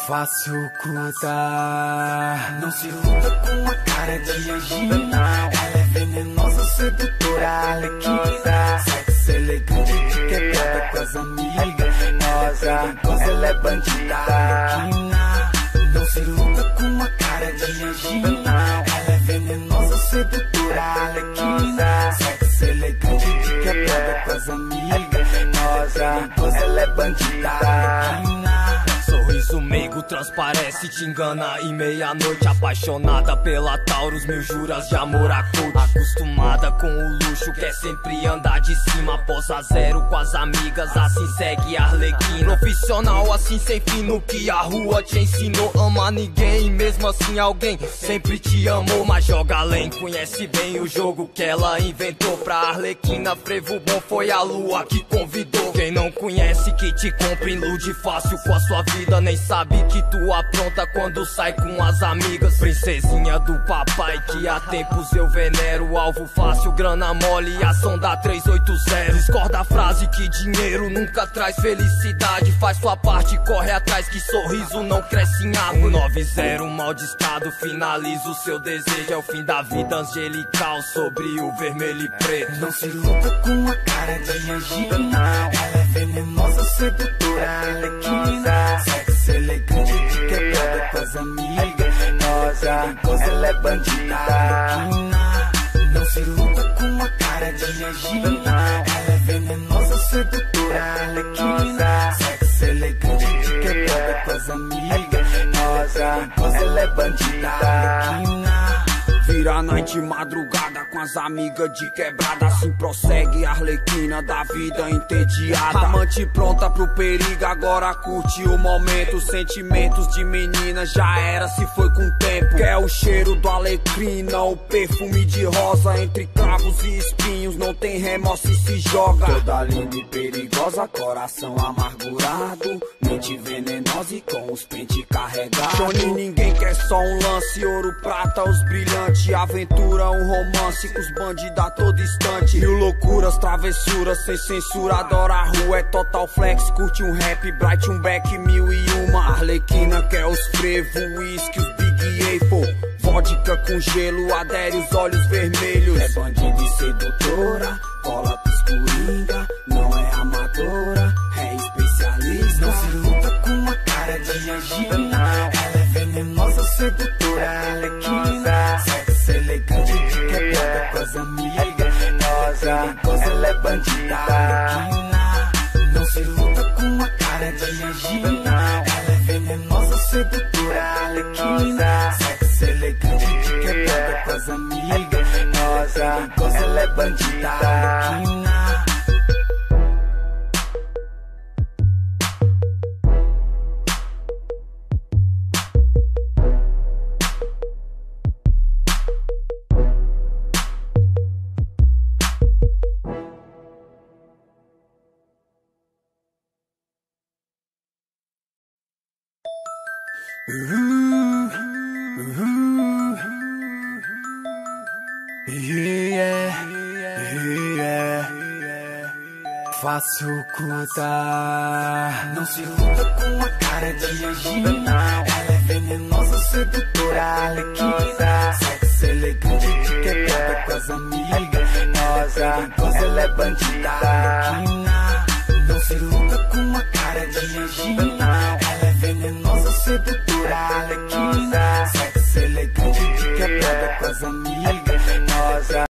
Faço ocultar. Não se luta com a cara de angina. Ela é venenosa, sedutora, arlequina. Sexo elegante de quebrada com as amigas. Ela é bandida, arlequina. Não se luta com a cara de angina. Ela é venenosa, sedutora, arlequina. Sexo elegante de quebrada com as amigas. Ela é bandida, arlequina. Sorriso meigo transparece, te engana e meia-noite. Apaixonada pela Taurus, mil juras de amor a coach. Acostumada com o luxo, quer sempre andar de cima. Posa zero com as amigas, assim segue a arlequina. Profissional assim sem fim no que a rua te ensinou. Ama ninguém e mesmo assim alguém sempre te amou. Mas joga além, conhece bem o jogo que ela inventou. Pra arlequina, frevo bom foi a lua que convidou. Quem não conhece que te compra, ilude fácil com a sua vida. Nem sabe que tu apronta quando sai com as amigas. Princesinha do papai que há tempos eu venero. Alvo fácil, grana mole, ação da 380. Discorda a frase que dinheiro nunca traz felicidade. Faz sua parte, corre atrás que sorriso não cresce em árvore. 190, mal discado, finaliza o seu desejo. É o fim da vida angelical sobre o vermelho e preto. Não se luta com a cara de angina. Ela é venenosa, sedutora, arlequina. Sexo elegante de quebrada com as amigas. Ela é bandida, arlequina. Não se luta com a cara de angina. Ela é venenosa, sedutora, arlequina. Sexo elegante de quebrada com as amigas. Ela é bandida, arlequina. Vira noite madrugada com as amigas de quebrada. Assim prossegue a arlequina da vida entediada. Amante pronta pro perigo, agora curte o momento. Sentimentos de menina já era, se foi com o tempo. Quer o cheiro do alecrim, não o perfume de rosa. Entre cravos e espinhos não tem remorso e se joga. Toda linda e perigosa, coração amargurado. Mente venenosa e com os pentes carregados. Johnny, ninguém quer só um lance. Ouro, prata, os brilhantes. Aventura, um romance com os bandidos a todo instante. Mil loucuras, travessuras, sem censura. Adora a rua, é total flex. Curte um rap, bright, um back, 1001. Arlequina quer os frevo, whisky, os Big Apple. Vodka com gelo, adere os olhos vermelhos. É bandida e sedutora, cola piscuringa. Não é amadora, é especialista. Não se luta com a cara de angina. Ela é venenosa, sedutora, arlequina. Sexo elegante de quebrada com as amigas. Ela é bandida, arlequina. Não se luta com a cara de angina. Ela é venenosa, sedutora, arlequina. Sexo elegante de quebrada com as amigas. Ela é bandida, arlequina. Faço ocultar. Não se luta com a cara de angina. Ela é venenosa, sedutora, arlequina. Sexo elegante de quebrada com as amigas. Ela é bandida, arlequina. Não se luta com a cara de angina. Ela é venenosa, sedutora, arlequina. Sexo elegante de quebrada com as amigas.